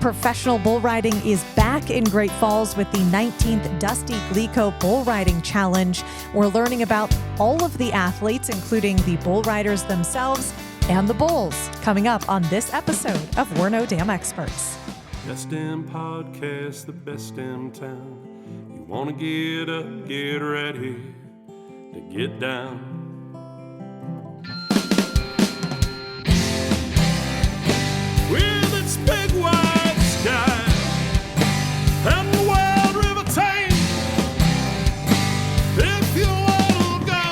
Professional bull riding is back in Great Falls with the 19th Dusty Gliko Bull Riding Challenge. We're learning about all of the athletes, including the bull riders themselves and the bulls, coming up on this episode of We're No Damn Experts. Best damn podcast, the best damn town. You want to get up, get ready to get down. With its big wide sky and the wild river Thames, if you want to go,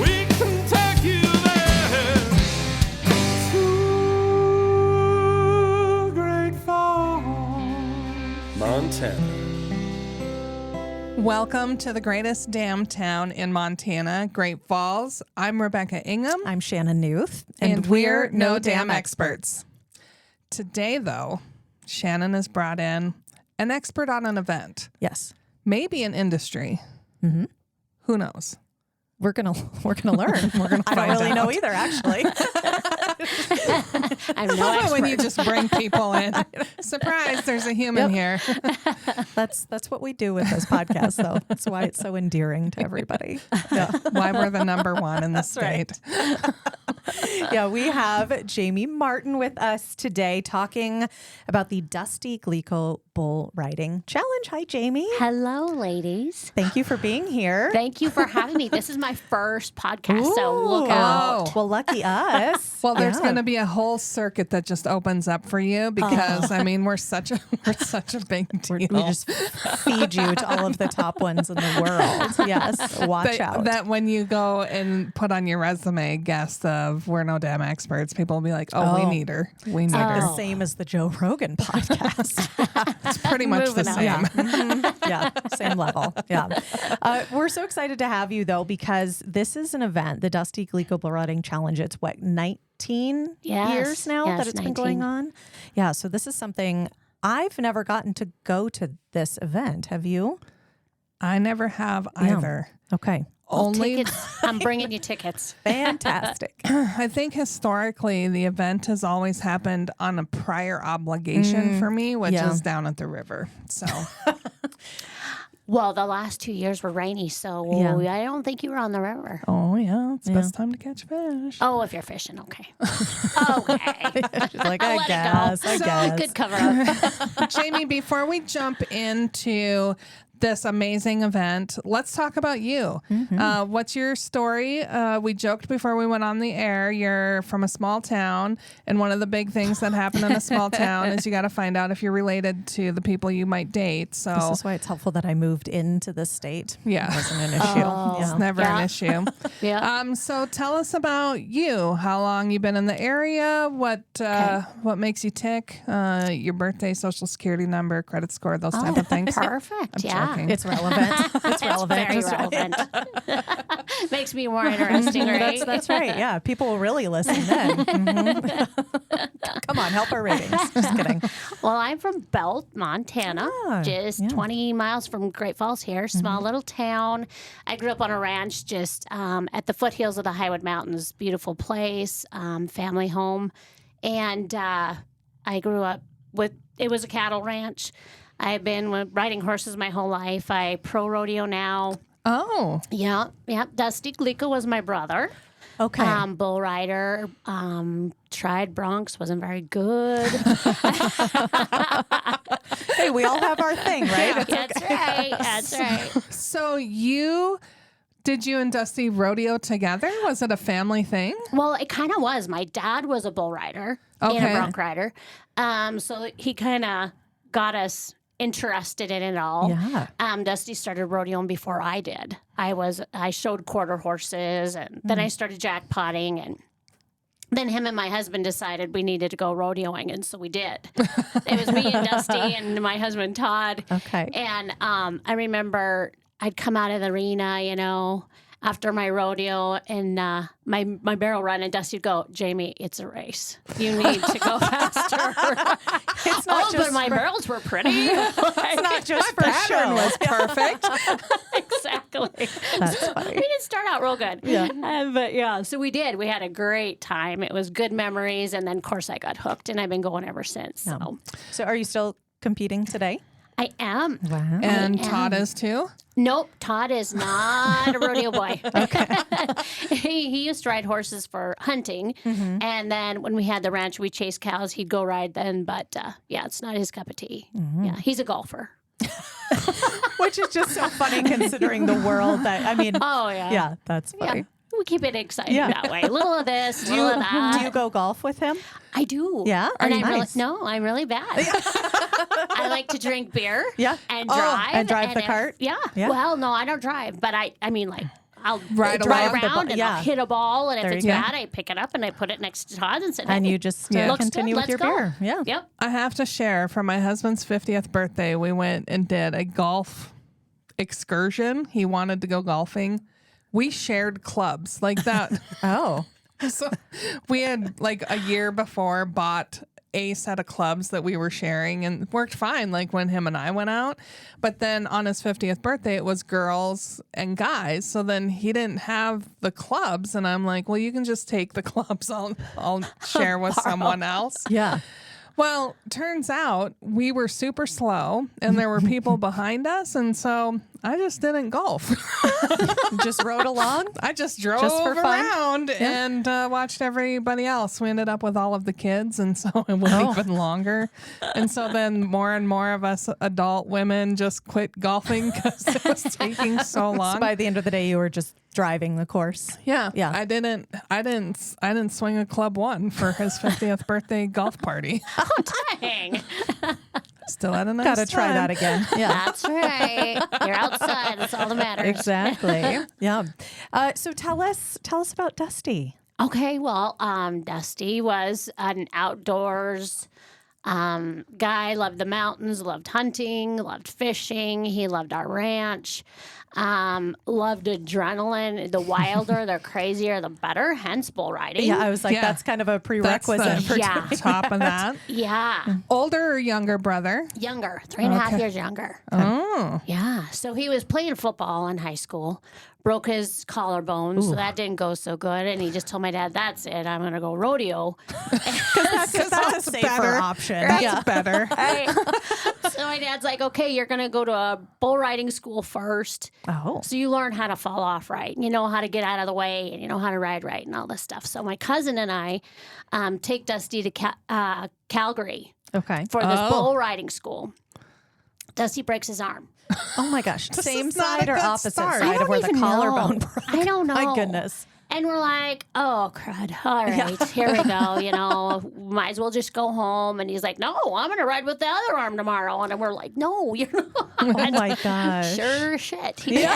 we can take you there to Great Falls, Montana. Welcome to the greatest damn town in Montana, Great Falls. I'm Rebecca Ingham. I'm Shannon Newth. And we're No Damn Experts. Today, though, Shannon has brought in an expert on an event. Yes. Maybe an industry. Mm-hmm. Who knows? We're gonna learn. We're gonna find out. I don't really know either, actually. I'm no expert. When you just bring people in. Surprise, there's a human here. That's what we do with this podcast, though. That's why it's so endearing to everybody. Yeah. Why we're the number one in the state. Right. Yeah, we have Jamie Martin with us today talking about the Dusty Gliko Bull Riding Challenge. Hi, Jamie. Hello, ladies. Thank you for being here. Thank you for having me. This is my first podcast, so look out. Well, lucky us. Well, there's going to be a whole circuit that just opens up for you because I mean we're such a big deal. We just feed you to all of the top ones in the world. Yes, watch out. That when you go and put on your resume, guest of We're No Damn Experts, people will be like, "Oh, we need her. We need her." The same as the Joe Rogan podcast. It's pretty much the same. Yeah. Mm-hmm. Yeah, same level. Yeah. We're so excited to have you, though, because this is an event, the Dusty Gliko Bull Riding Challenge. It's what, 19 years now that it's 19. been going on? Yeah, so this is something I've never gotten to go to this event. Have you? I never have either. Okay. Only tickets. I'm bringing you tickets. Fantastic. I think historically the event has always happened on a prior obligation for me, which is down at the river. So, Well, the last 2 years were rainy, so I don't think you were on the river. oh yeah, it's the best time to catch fish. Oh, if you're fishing, okay. Okay. She's like, I'll I let it guess. go. I So guess. good cover up. Jamie, before we jump into this amazing event, let's talk about you. Mm-hmm. What's your story? We joked before we went on the air, you're from a small town, and one of the big things that happen in a small town is you got to find out if you're related to the people you might date. So This is why it's helpful that I moved into the state. Yeah. It wasn't an issue. Oh. it's never an issue. Yeah. So tell us about you. How long you been in the area? What makes you tick? Your birthday, social security number, credit score, those type of things. Perfect. I'm joking. It's relevant. It's relevant. Very relevant. Makes me more interesting, right? That's right. Yeah. People will really listen then. Mm-hmm. Come on, help our ratings. Just kidding. Well, I'm from Belt, Montana, just 20 miles from Great Falls here, small little town. I grew up on a ranch just at the foothills of the Highwood Mountains. Beautiful place, family home. And I grew up it was a cattle ranch. I've been riding horses my whole life. I pro rodeo now. Oh. Yeah. Dusty Gliko was my brother. Okay. Bull rider. Tried broncs, wasn't very good. Hey, we all have our thing, right? That's right. So did you and Dusty rodeo together? Was it a family thing? Well, it kind of was. My dad was a bull rider and a bronc rider. So he kind of got us interested in it all. Yeah. Dusty started rodeoing before I did. I showed quarter horses, and then I started jackpotting, and then him and my husband decided we needed to go rodeoing, and so we did. It was me and Dusty and my husband Todd. Okay. And I remember I'd come out of the arena, after my rodeo, and my barrel run, and Dusty would go, Jamie, it's a race. You need to go faster. It's not just but my barrels were pretty. It's not just for Pattern show. was perfect. Exactly. That's So funny. we didn't start out real good. Yeah. But yeah, so we did. We had a great time. It was good memories. And then, of course, I got hooked, and I've been going ever since. So So are you still competing today? I am. Wow. And Todd is too? Nope, Todd is not a rodeo boy. Okay. he used to ride horses for hunting. And then when we had the ranch, we chased cows. He'd go ride then. But yeah, it's not his cup of tea. Yeah, he's a golfer. Which is just so funny considering the world that, I mean, Oh, yeah. yeah, that's funny. Yeah. We keep it exciting that way. A little of this, a little of that. Do you go golf with him? I do. Yeah? And Are you nice? I'm really bad. I like to drink beer. Yeah. And Oh, drive. and drive the cart? Yeah. Yeah. Well, no, I don't drive. But I mean, like, I'll Ride drive along. around and I'll hit a ball. And There if it's you go. bad, I pick it up and I put it next to Todd and say, And "Hey, you just looks continue good. with your Let's go." beer. Yeah. Yep. I have to share, for my husband's 50th birthday, we went and did a golf excursion. He wanted to go golfing. We shared clubs like that. Oh. So we had like a year before bought a set of clubs that we were sharing and it worked fine like when him and I went out. But then on his 50th birthday, it was girls and guys. So then he didn't have the clubs. And I'm like, well, you can just take the clubs. I'll share with someone else. Yeah. Well, turns out we were super slow and there were people behind us. And so I just didn't golf. Just rode along? I just drove Just for fun? around and watched everybody else. We ended up with all of the kids, and so it went even longer. And so then more and more of us adult women just quit golfing because it was taking so long. So by the end of the day, you were just driving the course. Yeah. Yeah. I didn't swing a club one for his 50th birthday golf party. Oh, dang. Still had a nice Got to try time. that again. Yeah. That's right. You're outside. That's all that matters. Exactly. Yeah. So tell us about Dusty. Okay, well, Dusty was an outdoors guy, loved the mountains, loved hunting, loved fishing. He loved our ranch, loved adrenaline. The wilder, the crazier, the better, hence bull riding. Yeah, I was like, Yeah. that's kind of a prerequisite That's the for Yeah. top of that. Yeah. Older or younger brother? Younger, 3.5 years younger. Oh. Yeah. So he was playing football in high school, broke his collarbone, so that didn't go so good. And he just told my dad, "That's it. I'm going to go rodeo." That's a safer better. option. That's Yeah. better. Right. So my dad's like, "Okay, you're going to go to a bull riding school first. Oh. So you learn how to fall off right. And you know how to get out of the way, and you know how to ride right and all this stuff." So my cousin and I take Dusty to Calgary Okay. for this bull riding school. Dusty breaks his arm. Oh my gosh. Same is not side a or good opposite start. side of where the even collarbone know. broke? I don't know. My goodness. And we're like, "Oh, crud. All right, here we go. You know, might as well just go home." And he's like, "No, I'm going to ride with the other arm tomorrow." And we're like, "No, you're not." Oh my gosh. Sure shit. He did.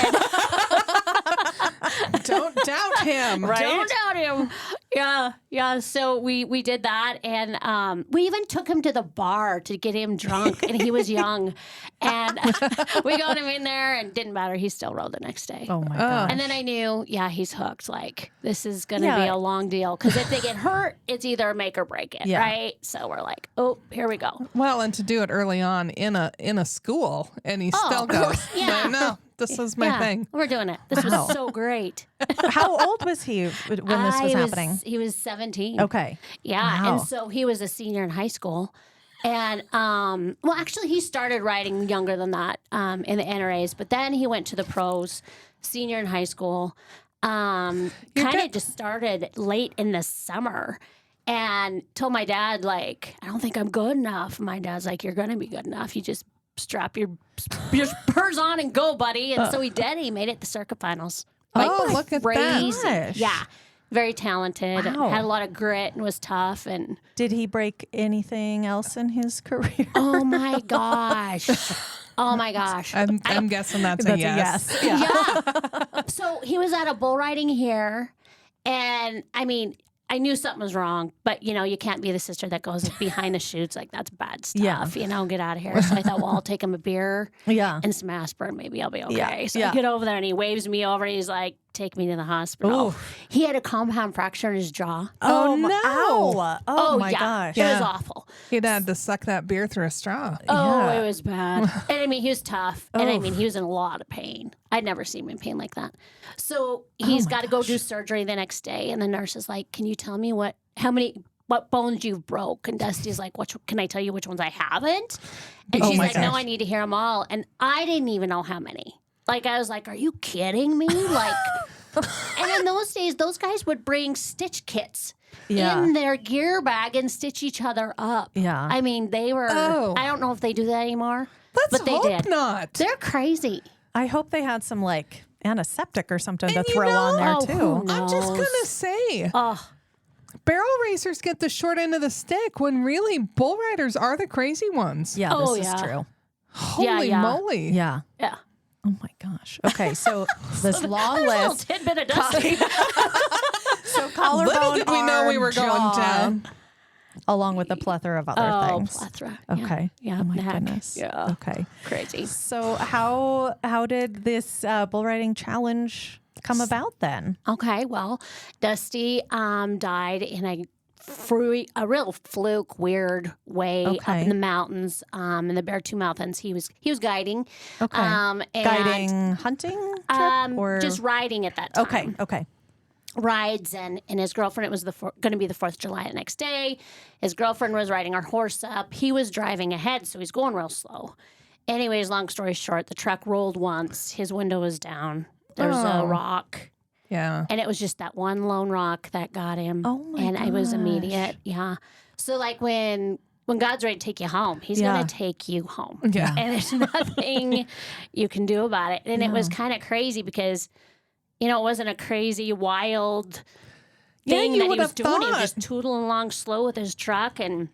Don't doubt him. Right? Don't doubt him. Yeah. So we did that, and we even took him to the bar to get him drunk, and he was young, and we got him in there, and didn't matter. He still rode the next day. Oh my gosh. And then I knew, he's hooked. Like, this is going to Yeah. be a long deal. Because if they get hurt, it's either make or break it, Yeah. right? So we're like, oh, here we go. Well, and to do it early on in a school, and he still goes, yeah. No, this is my thing. We're doing it. This Wow. was so great. How old was he when this was happening? He was 17. Okay. Yeah. Wow. And so he was a senior in high school. And, well, actually, he started riding younger than that in the NRAs, but then he went to the pros, senior in high school. Kind of just started late in the summer and told my dad, like, "I don't think I'm good enough." My dad's like, "You're going to be good enough. You just strap your spurs on and go, buddy." And so he did. He made it to circuit finals. Look at that. Crazy. Gosh. Yeah. Very talented. Wow. Had a lot of grit and was tough. And Did he break anything else in his career? oh my gosh. Oh my gosh. I'm guessing that's a That's yes. a yes. Yeah. Yeah. So he was at a bull riding here. And I mean, I knew something was wrong, but you can't be the sister that goes behind the chutes. Like, that's bad stuff. Yeah. Get out of here. So I thought, well, I'll take him a beer Yeah. and some aspirin. Maybe I'll be okay. Yeah. So Yeah. I get over there and he waves me over. And he's like, take me to the hospital. Ooh. He had a compound fracture in his jaw. Oh, no. Ow. Oh my gosh. It was awful. He'd had to suck that beer through a straw. Oh, it was bad. And I mean, he was tough. And I mean, he was in a lot of pain. I'd never seen him in pain like that. So he's got to go do surgery the next day. And the nurse is like, can you tell me what bones you've broke? And Dusty's like, can I tell you which ones I haven't? And she's like, no, I need to hear them all. And I didn't even know how many. Like, I was like, are you kidding me? Like, and in those days, those guys would bring stitch kits in their gear bag and stitch each other up. Yeah. I mean, they were, I don't know if they do that anymore. But they did. Not. They're crazy. I hope they had some like antiseptic or something to And throw on there too. who I'm just knows? going to say, Oh, barrel racers get the short end of the stick when really bull riders are the crazy ones. Yeah, Oh, this is yeah. true. Holy yeah. moly. Yeah. yeah. Oh my gosh. Okay, so this long There's a little list. tidbit of Dusty. So collarbone, Little did we know we arm, were going jaw, down. along with a plethora of other things. Plethora. Okay. Yeah. Oh my neck. goodness. Yeah. Okay. Crazy. So how did this bull riding challenge come about then? Okay, well, Dusty died in a real fluke, weird way up Okay. in the mountains, in the Beartooth Mountains. He was guiding. Okay. And, Guiding hunting trip or just riding at that time. Okay. Okay. Rides and his girlfriend. It was going to be the 4th of July the next day. His girlfriend was riding our horse up. He was driving ahead, so he's going real slow. Anyways, long story short, the truck rolled once. His window was down. There's a rock. Yeah. And it was just that one lone rock that got him. Oh my And it was immediate. Yeah. So like when God's ready to take you home, he's Yeah. going to take you home. Yeah. And there's nothing you can do about it. And it was kind of crazy because, it wasn't a crazy, wild thing you that he would was have doing. He was thought. just tootling along slow with his truck and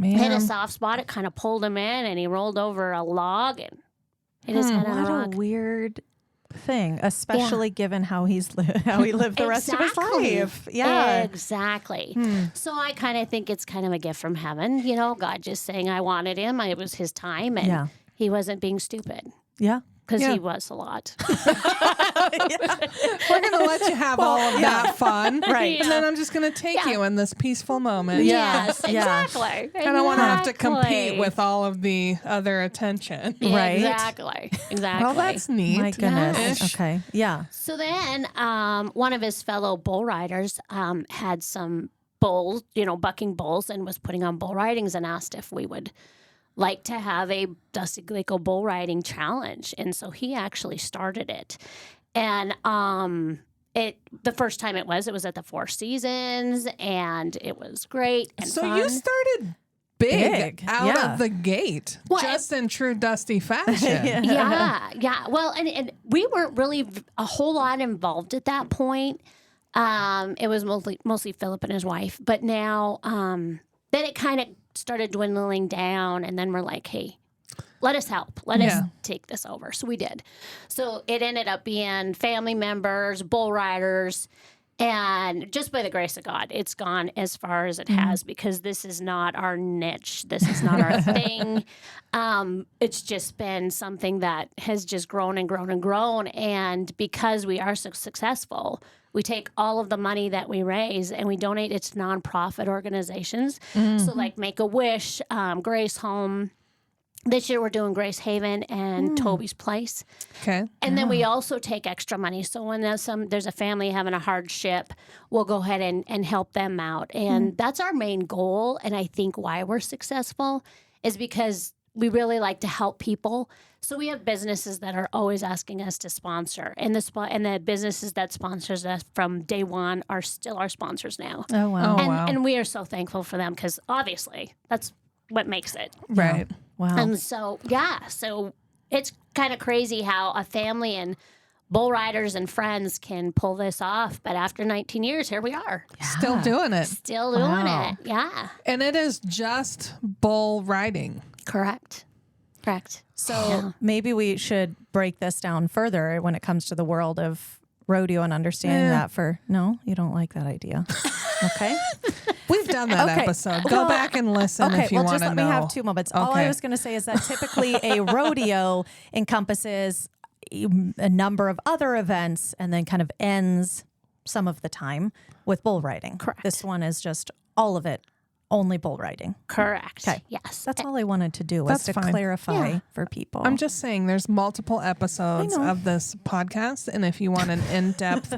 hit a Man. soft spot. It kind of pulled him in and he rolled over a log and hit his head on a What rock. a weird thing, especially given how he lived the rest of his Exactly. life. Yeah. Exactly. So I kind of think it's kind of a gift from heaven. God just saying I wanted him. It was his time, and he wasn't being stupid Yeah. because Yeah. he was a lot. We're going to let you have all of that fun. Right. And then I'm just going to take you in this peaceful moment. Yes, Yeah. exactly. I don't want to have to compete with all of the other attention. Right. Exactly. Exactly. Well, that's neat. My goodness. Ish. Okay. Yeah. So then one of his fellow bull riders had some bulls, bucking bulls, and was putting on bull ridings and asked if we would like to have a Dusty Gliko Bull Riding challenge. And so he actually started it. And the first time it was at the Four Seasons, and it was great and So fun. you started big out yeah. of the gate, Well, just in true Dusty fashion. Yeah. Well, and we weren't really a whole lot involved at that point. It was mostly Philip and his wife. But now, then it kind of started dwindling down, and then we're like, hey, let us help. Let us take this over. So we did. So it ended up being family members, bull riders, and just by the grace of God, it's gone as far as it has because this is not our niche. This is not our thing. It's just been something that has just grown and grown and grown. And because we are so successful, we take all of the money that we raise and we donate it to nonprofit organizations. So like Make-A-Wish, Grace Home. This year we're doing Grace Haven and Toby's Place. Okay. And then we also take extra money. So when there's a family having a hardship, we'll go ahead and help them out. And that's our main goal. And I think why we're successful is because we really like to help people. So we have businesses that are always asking us to sponsor. And the businesses that sponsors us from day one are still our sponsors now. Oh wow. And we are so thankful for them because obviously that's what makes it. Right. Wow. And so, so it's kind of crazy how a family and bull riders and friends can pull this off. But after 19 years, here we are. Still doing it. Still doing Wow. it. Yeah. And it is just bull riding. Correct. So maybe we should break this down further when it comes to the world of rodeo and understanding that no, you don't like that idea. Okay. We've done that Okay. episode. Go back and listen if you well, want just to let know. me have 2 moments. All I Okay. was going to say is that typically a rodeo encompasses a number of other events and then kind of ends some of the time with bull riding. Correct. This one is just all of it, only bull riding. Correct. Okay. Yes. That's all I wanted to do, was That's to fine. clarify for people. I'm just saying there's multiple episodes of this podcast. And if you want an in-depth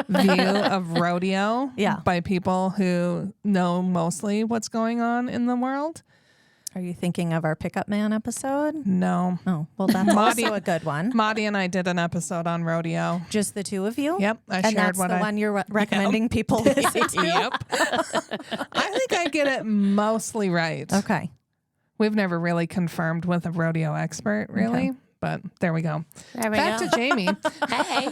view of rodeo by people who know mostly what's going on in the world. Are you thinking of our Pickup Man episode? No. Oh, well, that's also a good one. Maddie and I did an episode on rodeo. Just the two of you? Yep. And that's the one you're recommending people listen to? Yep. I think I get it mostly right. Okay. We've never really confirmed with a rodeo expert, really. Okay. But there we go. Back to Jamie. Hey.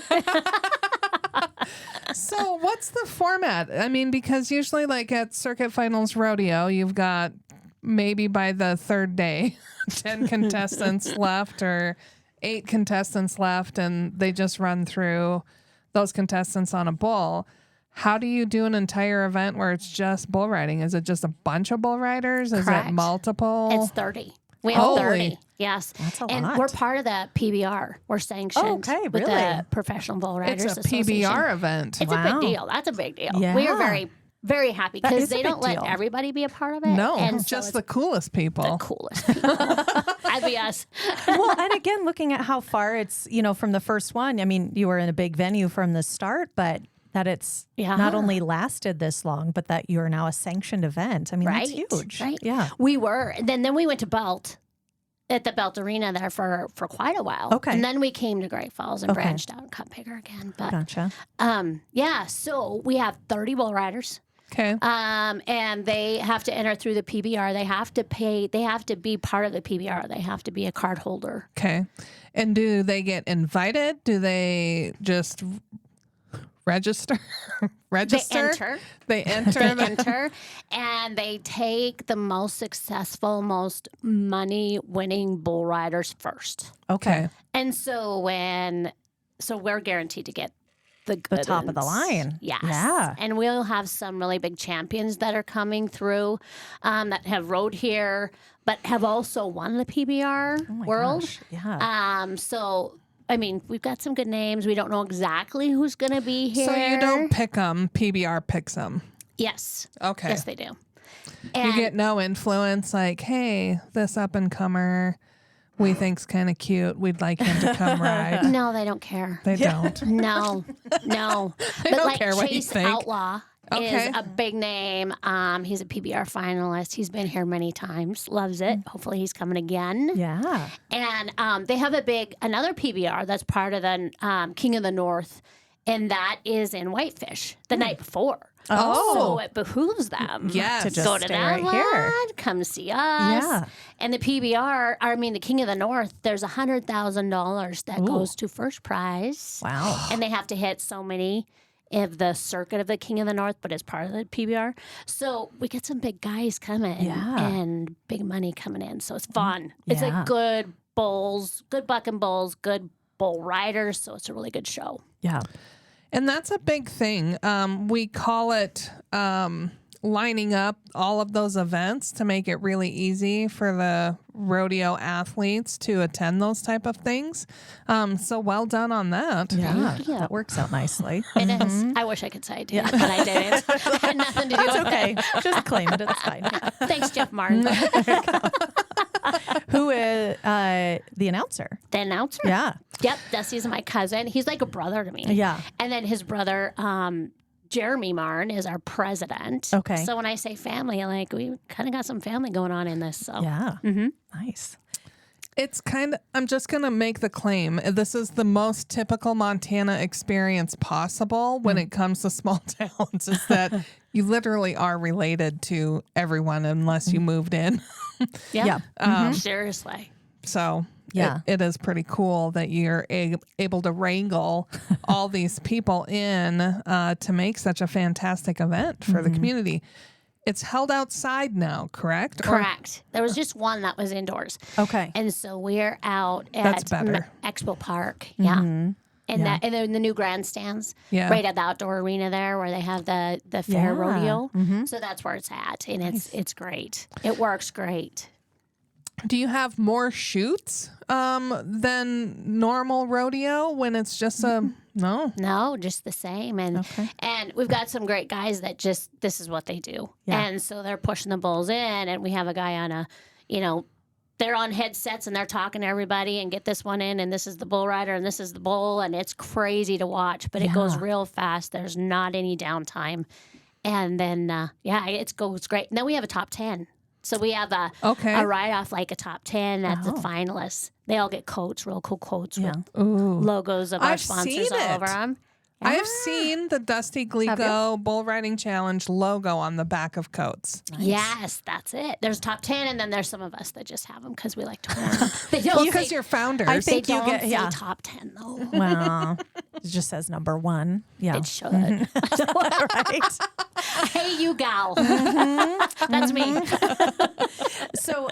So what's the format? I mean, because usually like at Circuit Finals Rodeo, you've got maybe by the third day, 10 contestants left or 8 contestants left, and they just run through those contestants on a bull. How do you do an entire event where it's just bull riding? Is it just a bunch of bull riders? Is Correct. it multiple? It's 30. We have Holy. 30. Yes. That's a and lot. we're part of the PBR. We're sanctioned Okay, with really? the Professional Bull Riders It's a Association. PBR event. It's a Wow. big deal. That's a big deal. Yeah. We are very, very happy That because is a they big don't let deal. everybody be a part of it. No, and so just it's the coolest people. the coolest people. I'd be us. Well, and again, looking at how far it's, from the first one, I mean, you were in a big venue from the start, but that it's not only lasted this long, but that you're now a sanctioned event. I mean, Right. that's huge. Right. Yeah. We were. Then we went to Belt at the Belt Arena there for quite a while. Okay. And then we came to Great Falls and Okay. branched out and got bigger again. But Gotcha. so we have 30 bull riders. Okay. And they have to enter through the PBR. They have to pay. They have to be part of the PBR. They have to be a card holder. Okay. And do they get invited? Do they just register? Register? They enter. They enter, and they take the most successful, most money-winning bull riders first. Okay. And so we're guaranteed to get the top of the ones. line. Yes. Yeah. And we'll have some really big champions that are coming through that have rode here, but have also won the PBR Oh my World. gosh. Yeah. I mean, we've got some good names. We don't know exactly who's going to be here. So you don't pick them, PBR picks them. Yes. Okay. Yes, they do. You And get no influence like, hey, this up and comer we think's kind of cute. We'd like him to come ride. no, they don't care. They don't. No. They But don't like care what you Chase think. Outlaw Okay. is a big name. He's a PBR finalist. He's been here many times. Loves it. Hopefully he's coming again. Yeah. And they have another PBR that's part of the King of the North, and that is in Whitefish the night before. Oh. So it behooves them Yes. To just go to stay that right one, here. come see us. Yeah. And the the King of the North, there's $100,000 that goes to first prize. Wow. And they have to hit so many of the circuit of the King of the North, but as part of the PBR. So we get some big guys coming and big money coming in. So it's fun. It's Yeah. like good bulls, good bucking bulls, good bull riders. So it's a really good show. Yeah. And that's a big thing. We call it lining up all of those events to make it really easy for the rodeo athletes to attend those type of things. So well done on that. Yeah. Thank you. That works out nicely. It is. I wish I could say I did, but I didn't. I had nothing to do with Okay. it. Just claim it. It's fine. Thanks, Jeff Martin. Who is the announcer? The announcer. Yeah. Yep, Dusty's my cousin. He's like a brother to me. Yeah. And then his brother, Jeremy Marn, is our president. Okay. So when I say family, like we kind of got some family going on in this. So Yeah. Mm-hmm. Nice. It's I'm just going to make the claim. This is the most typical Montana experience possible when it comes to small towns, is that you literally are related to everyone unless you moved in. yeah. Yeah. Seriously. So Yeah. it is pretty cool that you're able to wrangle all these people in to make such a fantastic event for the community. It's held outside now, correct? Or- Correct. There was just one that was indoors. Okay. And so we're out That's at better. ExpoPark. Yeah. And that, and then the new grandstands, Yeah. right at the outdoor arena there, where they have the fair Yeah. rodeo. So that's where it's at, and it's great. It works great. Do you have more shoots than normal rodeo when it's just a no? No, just the same. And we've got some great guys that just this is what they do. Yeah. And so they're pushing the bulls in, and we have a guy on they're on headsets and they're talking to everybody and get this one in, and this is the bull rider and this is the bull, and it's crazy to watch, but it goes real fast. There's not any downtime. And then it goes great. And then we have a top 10. So we have a write-off, like a top 10 at the finalists. They all get coats, real cool coats with logos of our sponsors all over them. I have seen the Dusty Gliko Bull Riding Challenge logo on the back of coats. Nice. Yes, that's it. There's top 10, and then there's some of us that just have them because we like to wear them. Because you're founders. I think they don't say top 10, though. Well, it just says number 1. Yeah. It should. Right. Hey, you gal. That's me. So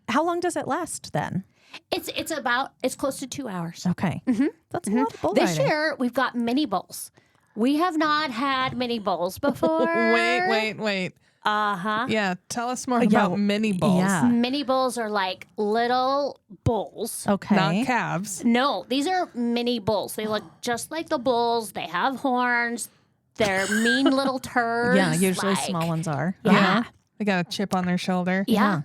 how long does it last then? It's close to 2 hours. Okay. That's a lot of bull This riding. year, we've got mini bulls. We have not had mini bulls before. Wait. Uh-huh. Yeah, tell us more about mini bulls. Yeah. Mini bulls are like little bulls. Okay. Not calves. No, these are mini bulls. They look just like the bulls. They have horns. They're mean little turds. Yeah, usually small ones are. Yeah. They got a chip on their shoulder. Yeah.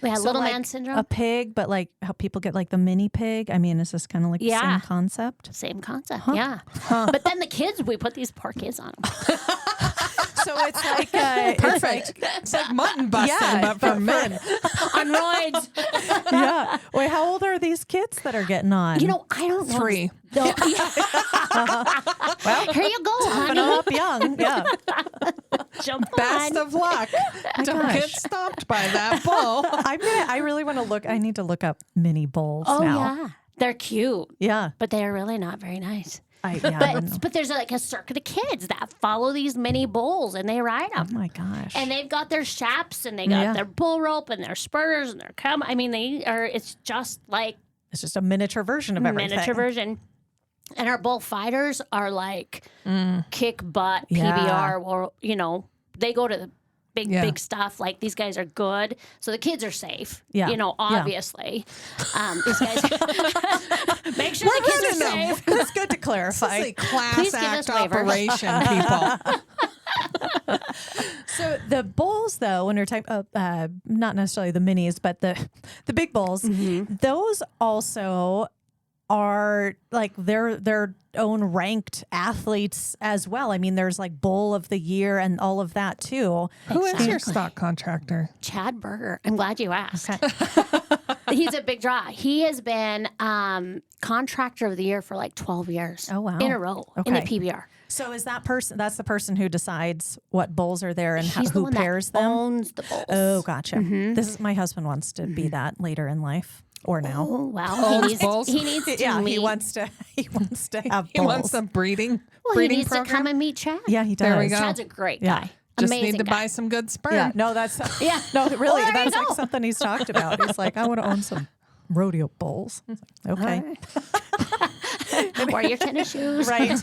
We had So little like man syndrome. A pig, but like how people get like the mini pig. I mean, is this kind of like the same concept? Same concept, yeah. But then the kids, we put these poor kids on them. So it's like Perfect. It's like mutton busting, but for men. On roids. Yeah. Wait, how old are these kids that are getting on? I don't know. 3. No. Well, here you go, Toughen honey. up young. Yeah. Jump Best on. of luck. Don't get stopped by that bull. I really want to look. I need to look up mini bulls Oh, now. yeah. They're cute, Yeah. but they are really not very nice. I don't know. But there's like a circuit of kids that follow these mini bulls and they ride them. Oh my gosh. And they've got their chaps and they got their bull rope and their spurters and their I mean, it's just like It's just a miniature version of everything. miniature version. And our bull fighters are like kick butt Yeah. PBR. Or, they go to the big stuff. Like these guys are good. So the kids are safe. Yeah. Obviously. These guys, make sure the kids are safe. That's good to clarify. It's a class Please give act us waivers. operation, people. So the bulls, though, when we're talking, not necessarily the minis, but the big bulls, those also are like their own ranked athletes as well. I mean, there's like Bull of the Year and all of that too. Who is your stock contractor? Chad Berger. I'm glad you asked. He's a big draw. He has been contractor of the year for like 12 years. Oh, wow. In a row in the PBR. So is that person? That's the person who decides what bulls are there and He's the who one pairs that them. owns the bulls. Oh, gotcha. This is my husband wants to be that later in life or now. Oh, wow. Owns bulls? He needs to Yeah, meet. he wants to have He bulls. wants some breeding he needs program. to come and meet Chad. Yeah, he does. There we go. Chad's a great Yeah. guy. Just Amazing need to guy. buy some good sperm. Yeah, no, that's Yeah. no, really, Well, there you that's like go. something he's talked about. He's like, I want to own some rodeo bulls. Okay, Wear your tennis shoes. right,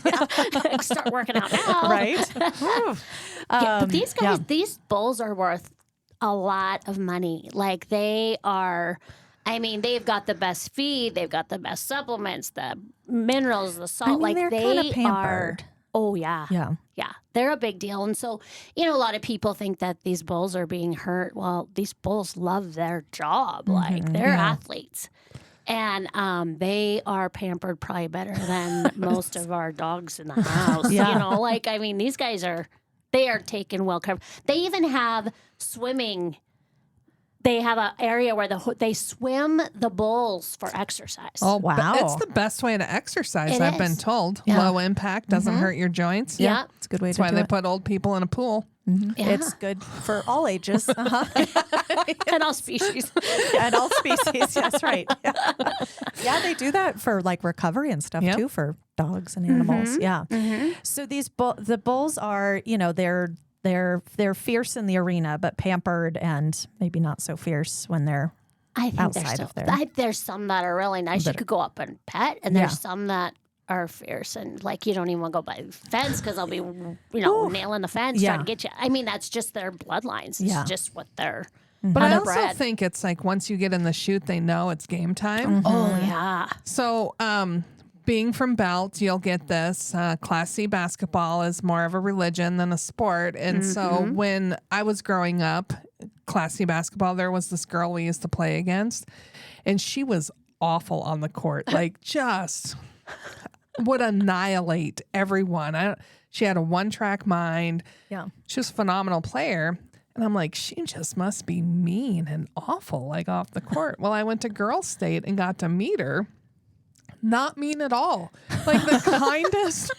Start working out now. right. But these guys, yeah. these bulls are worth a lot of money. Like they are. I mean, they've got the best feed. They've got the best supplements, the minerals, the salt. I mean, like they're they kinda are. pampered. Oh yeah. Yeah, They're a big deal. And so, a lot of people think that these bulls are being hurt. Well, these bulls love their job. Like they're athletes. And they are pampered probably better than most of our dogs in the house. Yeah. These guys they are taken well care of. They even have swimming. They have an area where they swim the bulls for exercise. Oh, Wow. It's the best way to exercise, It I've been is. told. Yeah. Low impact, doesn't hurt your joints. Yeah. it's a good way That's to why do they it. put old people in a pool. Yeah. It's good for all ages And all species. and all species. Yes, right. Yeah, they do that for like recovery and stuff Yep. too for dogs and animals. Yeah. So these the bulls are, they're fierce in the arena, but pampered and maybe not so fierce when they're I think outside of there. there's some that are really nice. You could go up and pet, and there's some that are fierce and like you don't even want to go by the fence because they'll be, nailing the fence trying to get you. I mean, that's just their bloodlines. It's just what they're But I also bread. think it's like once you get in the chute, they know it's game time. Oh, yeah. So, being from Belt, you'll get this. Class C basketball is more of a religion than a sport. And so when I was growing up, Class C basketball, there was this girl we used to play against, and she was awful on the court. Like, just would annihilate everyone. She had a one-track mind. Yeah. She was a phenomenal player. And I'm like, she just must be mean and awful, like off the court. Well, I went to Girls State and got to meet her. Not mean at all. Like the kindest,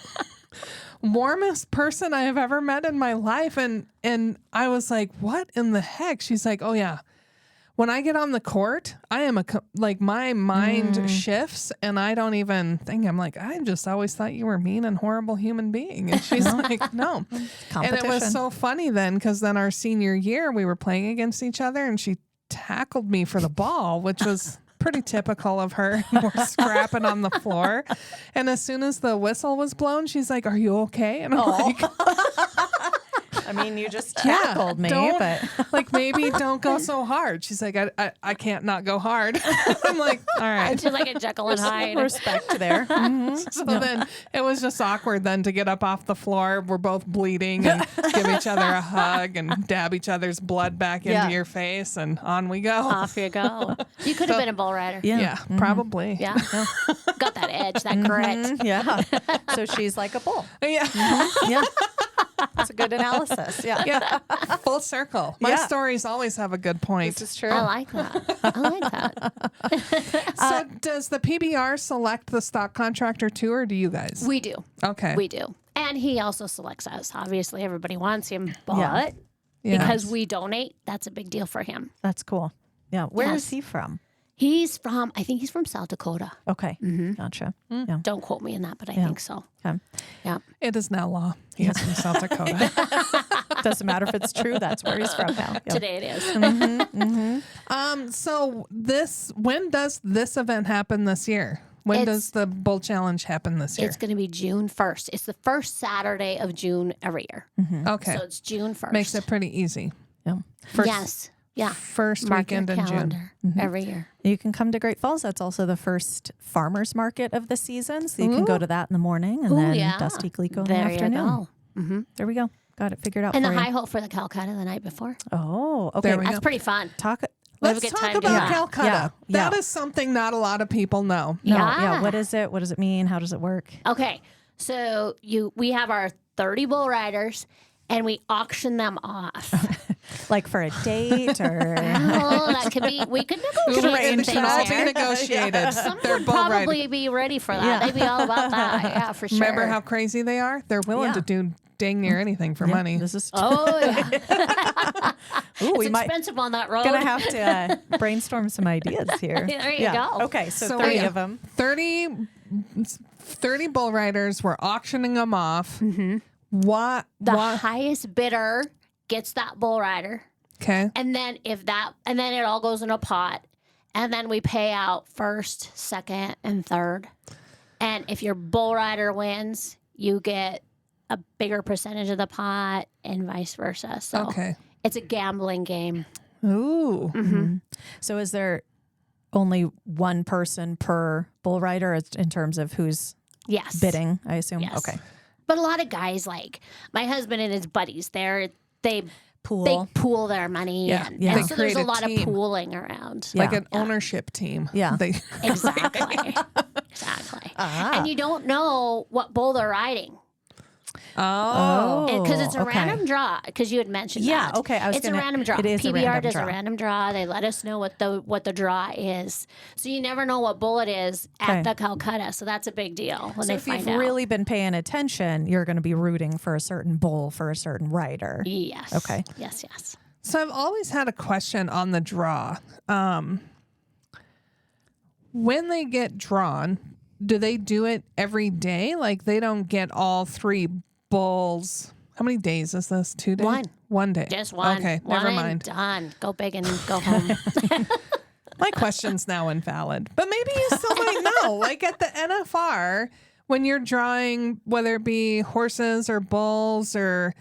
warmest person I have ever met in my life. And I was like, what in the heck? She's like, oh, yeah. When I get on the court, I am my mind shifts and I don't even think. I'm like, I just always thought you were mean and horrible human being. And she's like, no. And it was so funny then because then our senior year we were playing against each other and she tackled me for the ball, which was pretty typical of her. We're scrapping on the floor. And as soon as the whistle was blown, she's like, are you okay? And I'm like, I mean, you just tackled me, but like maybe don't go so hard. She's like, I can't not go hard. I'm like, all right. She's like a Jekyll and Hyde. respect there. So then it was just awkward then to get up off the floor. We're both bleeding and give each other a hug and dab each other's blood back into your face and on we go. Off you go. You could have been a bull rider. Yeah, probably. Yeah. Got that edge, that grit. Yeah. So she's like a bull. Yeah. Yeah. That's a good analysis. Yeah. Yeah. Full circle. My stories always have a good point. This is true. I like that. I like that. So does the PBR select the stock contractor too, or do you guys? We do. Okay. We do. And he also selects us. Obviously, everybody wants him, but Yeah. because we donate, that's a big deal for him. That's cool. Yeah. Where is Yes. he from? I think he's from South Dakota. Okay. Gotcha. Yeah. Don't quote me in that, but I think so. Okay. Yeah. It is now law. He is from South Dakota. Doesn't matter if it's true. That's where he's from now. Yeah. Today it is. So when does this event happen this year? When does the Bull Challenge happen this year? It's going to be June 1st. It's the first Saturday of June every year. Okay. So it's June 1st. Makes it pretty easy. Yeah. Yes. Yeah. First Mark your weekend in June. calendar every year. You can come to Great Falls. That's also the first farmers market of the season. So you can go to that in the morning and then Dusty Gliko in the There afternoon. you go. There we go. Got it figured out And for the you. high hole for the Calcutta the night before. Oh, okay. There we That's go. pretty fun. We have Let's a good talk time about doing that. Calcutta. Yeah. That Yeah. is something not a lot of people know. No, Yeah. yeah. What is it? What does it mean? How does it work? Okay. So we have our 30 bull riders and we auction them off. Like for a date or? Oh, that could be, we could negotiate It some can all things be here. negotiated. Some They're would bull probably riding. be ready for that. Yeah. They'd be all about that. Yeah, for sure. Remember how crazy they are? They're willing to do dang near anything for money. This is Oh, yeah. Ooh, we It's might expensive on that road. gonna have to brainstorm some ideas here. There you go. Okay, so So 30 we- of them. 30 bull riders. We're auctioning them off. What? The highest bidder gets that bull rider. Okay. And then and then it all goes in a pot. And then we pay out first, second, and third. And if your bull rider wins, you get a bigger percentage of the pot and vice versa. So Okay. it's a gambling game. Ooh. So is there only one person per bull rider in terms of who's Yes. bidding, I assume? Yes. Okay. But a lot of guys, like my husband and his buddies, they Pool. pool their money. Yeah. And, Yeah. and They so there's create a a lot team. of pooling around. Like an ownership team. Yeah. They, Exactly. Exactly. And you don't know what bull they're riding. oh. Because it's a okay. random draw. Because you had mentioned Yeah, that. okay, I was it's gonna- a random draw. it is a PBR random does draw. a random draw. They let us know what the draw is. So you never know what bull it is Okay. at the Calcutta. So that's a big deal when So they if you've find out. really been paying attention, you're going to be rooting for a certain bull for a certain rider. Yes. Okay. Yes, yes. So I've always had a question on the draw. When they get drawn, do they do it every day? Like they don't get all 3 bulls. How many days is this? 2 days? One. 1 day. Just one. Okay, One never and mind. done. Go big and go home. My question's now invalid. But maybe you still might know. Like at the NFR, when you're drawing, whether it be horses or bulls, or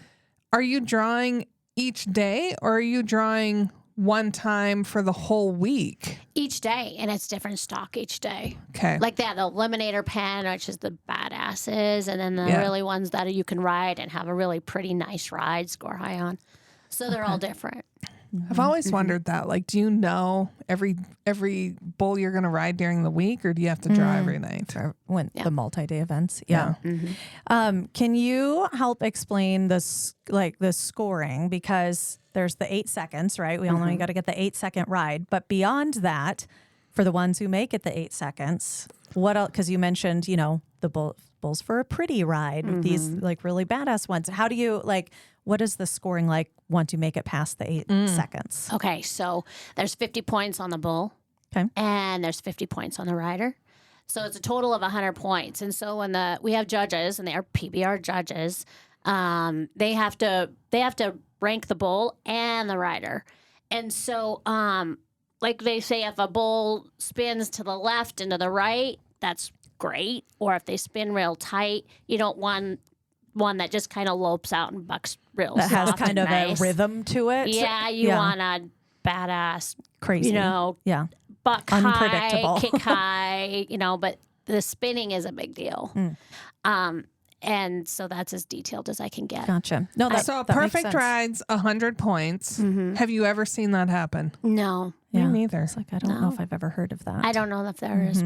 are you drawing each day or are you drawing one time for the whole week? Each day, and it's different stock each day. Okay. Like that, the Eliminator pen, which is the badasses, and then the really ones that you can ride and have a really pretty nice ride, score high on. So they're all different. I've always wondered that. Like, do you know every bull you're going to ride during the week, or do you have to draw every night? For the multi-day events. Yeah. Can you help explain this, like the scoring? Because there's the 8 seconds, right? We only got to get the 8-second ride. But beyond that, for the ones who make it the 8 seconds, what else? Because you mentioned, the bulls for a pretty ride with these like really badass ones. How do you what is the scoring like once you make it past the 8 seconds? Okay, so there's 50 points on the bull. Okay. And there's 50 points on the rider. So it's a total of 100 points. And so when we have judges, and they are PBR judges, they have to rank the bull and the rider. And so like they say, if a bull spins to the left and to the right, that's great. Or if they spin real tight, you don't want one that just kind of lopes out and bucks real That has soft kind and of nice. a rhythm to it. Yeah, you want a badass, crazy. buck Unpredictable. high, kick high, but the spinning is a big deal. And so that's as detailed as I can get. Gotcha. No, So that makes perfect sense. rides, 100 points. Have you ever seen that happen? No, Yeah. Me neither. It's like, I don't know if I've ever heard of that. I don't know if there is.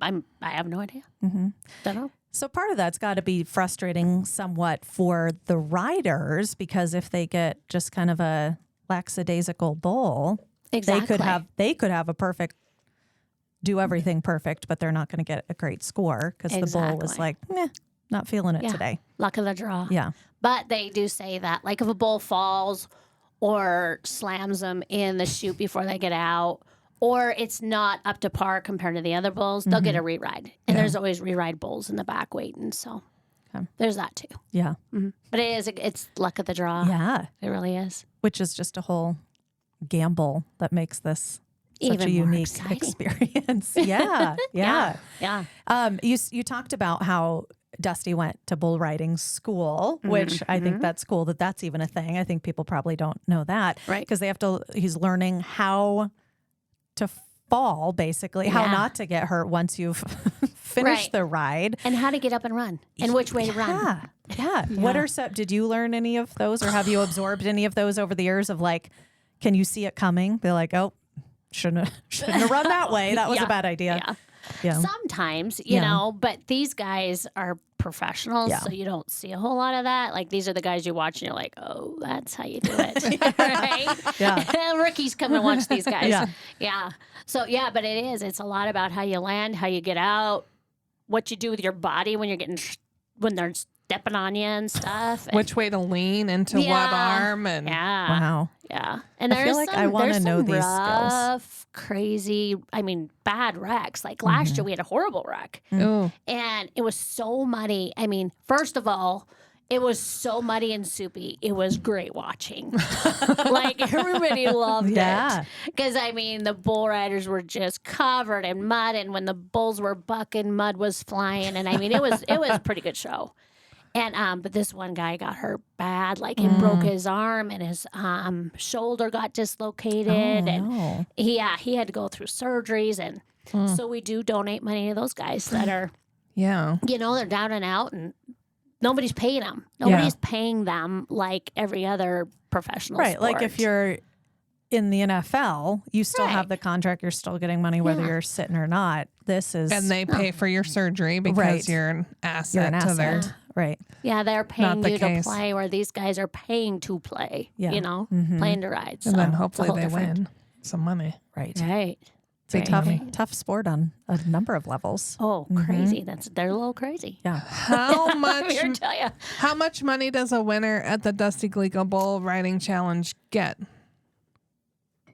I have no idea. Don't know. So part of that's got to be frustrating somewhat for the riders, because if they get just kind of a lackadaisical bull, Exactly. they could have a perfect, do everything perfect, but they're not going to get a great score because the bull is like, meh, not feeling it today. Luck of the draw. Yeah. But they do say that, like if a bull falls or slams them in the chute before they get out, or it's not up to par compared to the other bulls, they'll get a re-ride. And there's always re-ride bulls in the back waiting. So there's that too. Yeah. But it's luck of the draw. Yeah. It really is. Which is just a whole gamble that makes this such Even a more unique exciting. experience. Yeah. Yeah. Yeah. You talked about how Dusty went to bull riding school, which I think that's cool that that's even a thing. I think people probably don't know that. Right. Because he's learning how to fall, basically, how not to get hurt once you've finished the ride. And how to get up and run and which way to run. Yeah. What are did you learn any of those, or have you absorbed any of those over the years of like, can you see it coming? They're like, oh, shouldn't have run that way. That was a bad idea. Yeah. Sometimes, you know, but these guys are professionals, so you don't see a whole lot of that. Like these are the guys you watch and you're like, oh, that's how you do it. Right? Yeah. Rookies come and watch these guys. Yeah. So, but it's a lot about how you land, how you get out, what you do with your body when they're stepping on you and stuff. Which way to lean into what arm? And Wow. Yeah. And I feel like I want to know these skills. rough, crazy, bad wrecks. Like last year we had a horrible wreck. Ooh. And it was so muddy. First of all, it was so muddy and soupy. It was great watching. Like everybody loved it. Because the bull riders were just covered in mud, and when the bulls were bucking, mud was flying. And it was a pretty good show. And but this one guy got hurt bad, like he broke his arm and his shoulder got dislocated, and he had to go through surgeries, and so we do donate money to those guys that are, they're down and out, and nobody's paying them. Nobody's paying them like every other professional sport. Like if you're in the NFL, you still have the contract. You're still getting money whether you're sitting or not. This is, and they pay for your surgery because you're an asset to their. Right. Yeah, they're paying the you case. to play, where these guys are paying to play. Playing to ride. So And then it's a hopefully whole they different- win some money. Right. Right. It's a tough sport on a number of levels. Oh, crazy! They're a little crazy. Yeah. How much? I'm here to tell you. How much money does a winner at the Dusty Gliko Bull Riding Challenge get?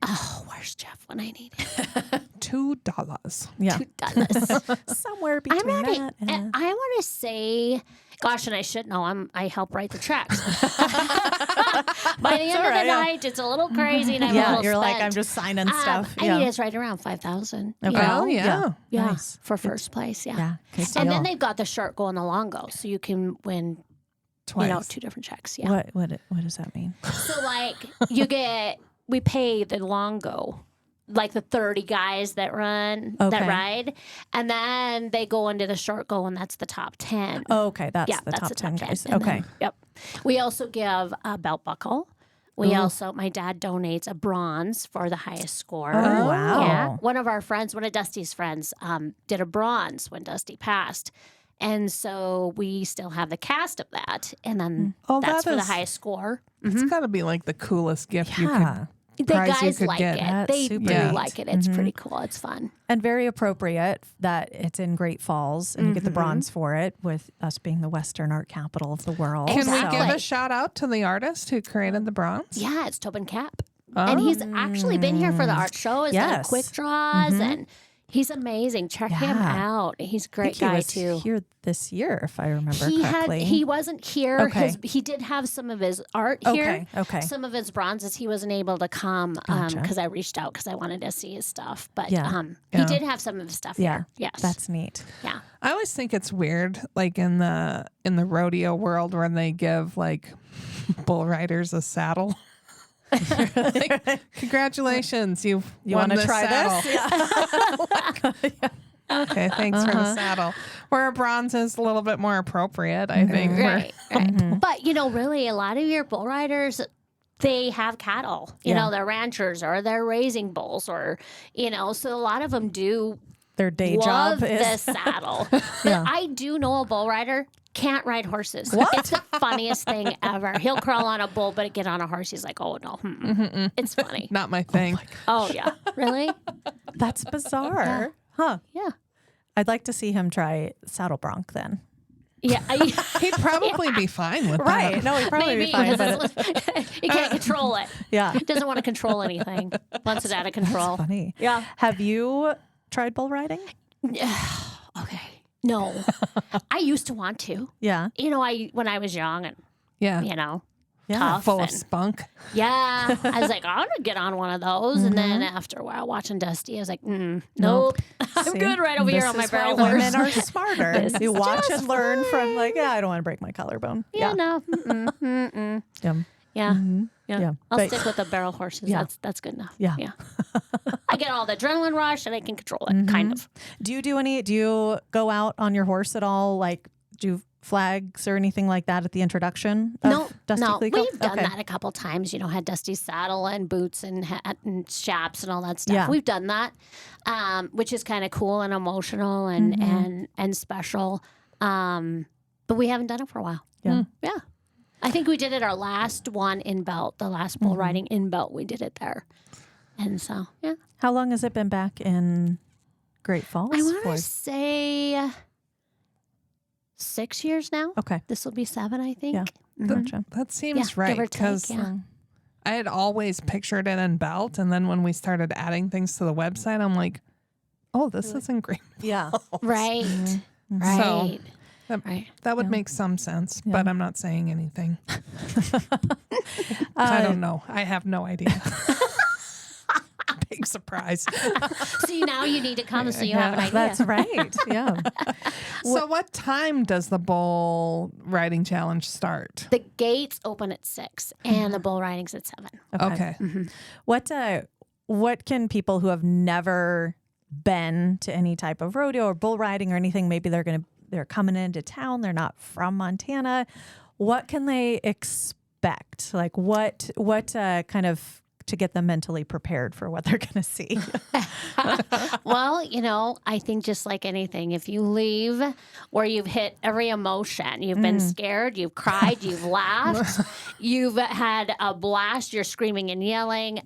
Oh, where's Jeff when I need him? $2. Yeah. $2. Somewhere between that and I want to say, gosh, and I should know. I help write the checks. By the end of the night, it's a little crazy, and I'm a little you're spent. like, I'm just signing stuff. I think it's right around 5,000. Okay. Oh, yeah. Yeah, Nice. for first place. Yeah. Yeah. Good And deal. then they've got the shirt going the longo, so you can win. Twice. 2 different checks. Yeah. What does that mean? So like you get we pay the longo, like the 30 guys that ride, and then they go into the short go, and that's the top 10. Oh, okay, that's Yeah, the that's top the 10 top guys. 10. And Okay. then, yep. We also give a belt buckle. We also, my dad donates a bronze for the highest score. Oh, wow. Yeah. One of Dusty's friends, did a bronze when Dusty passed. And so we still have the cast of that. And then that's for the highest score. It's got to be like the coolest gift you Yeah. could. The prize you guys could like get. it. That's They super do neat. like it. It's pretty cool. It's fun. And very appropriate that it's in Great Falls and you get the bronze for it, with us being the Western art capital of the world. Can we Exactly. give a shout out to the artist who created the bronze? Yeah, it's Tobin Cap. And he's actually been here for the art show. He's done Yes. quick draws and he's amazing. Check him out. He's a great he guy was too. here this year, if I remember correctly. He wasn't here. Okay. He did have some of his art here. Okay. Some of his bronzes, he wasn't able to come Gotcha. because I reached out because I wanted to see his stuff. But Yeah. he did have some of his stuff Yeah. here. Yes. That's neat. yeah. I always think it's weird, like in the rodeo world, when they give like bull riders a saddle. Like, congratulations, you You won want to this try saddle. this? Yeah. Okay, thanks for the saddle. Where a bronze is a little bit more appropriate, I think. Right. But, really, a lot of your bull riders, they have cattle. You know, they're ranchers or they're raising bulls or, so a lot lot of them do Their day love job is the saddle. Yeah. I do know a bull rider can't ride horses. What? It's the funniest thing ever. He'll crawl on a bull, but get on a horse, he's like, oh, no. It's funny. Not my thing. Oh, yeah. Really? That's bizarre. Huh. Yeah. I'd like to see him try saddle bronc then. Yeah. He'd probably be fine with Right. that. No, he'd probably Maybe be fine. because But you can't control it. yeah. He doesn't want to control anything. Wants it out of control. Funny. Yeah. Have you tried bull riding? Okay. No. I used to want to. Yeah. When I was young and, Yeah. Yeah. tough. Full of and- spunk. Yeah. I was like, I want to get on one of those. And then after a while watching Dusty, I was like, nope. I'm See? good right over here This on my is why barrel women horse. are smarter. This You is watch just and learn from I don't want to break my collarbone. Yeah, no. Mm-mm. Yeah. Yeah. Yeah. I'll But- stick with the barrel horses. Yeah. That's good enough. Yeah. I get all the adrenaline rush and I can control it, kind of. Do you go out on your horse at all? Like do flags or anything like that at the introduction of Dusty Gliko? We've done Okay. that a couple times. Had Dusty's saddle and boots and hat and chaps and all that stuff. Yeah. We've done that, which is kind of cool and emotional and special. But we haven't done it for a while. Yeah. Yeah. I think we did it our last one in Belt, the last bull riding in Belt. We did it there. And so, yeah. How long has it been back in Great Falls? I want for? to say 6 years now. Okay. This will be 7, I think. Yeah. Mhm. Gotcha. That seems Yeah, right. give or take, Because yeah. I had always pictured it in Belt. And then when we started adding things to the website, I'm like, oh, this isn't great. Yeah. Right. Right. That, Right. that would make some sense, but I'm not saying anything. I Uh, don't know. I have no idea. Big surprise. See, now you need to come so you have an idea. That's right. Yeah. So what time does the bull riding challenge start? The gates open at 6 and the bull riding's at 7. Okay. What can people who have never been to any type of rodeo or bull riding or anything, maybe they're coming into town, they're not from Montana, what can they expect? Like what kind of to get them mentally prepared for what they're going to see? Well, I think just like anything, if you leave where you've hit every emotion, you've been scared, you've cried, you've laughed, you've had a blast, you're screaming and yelling,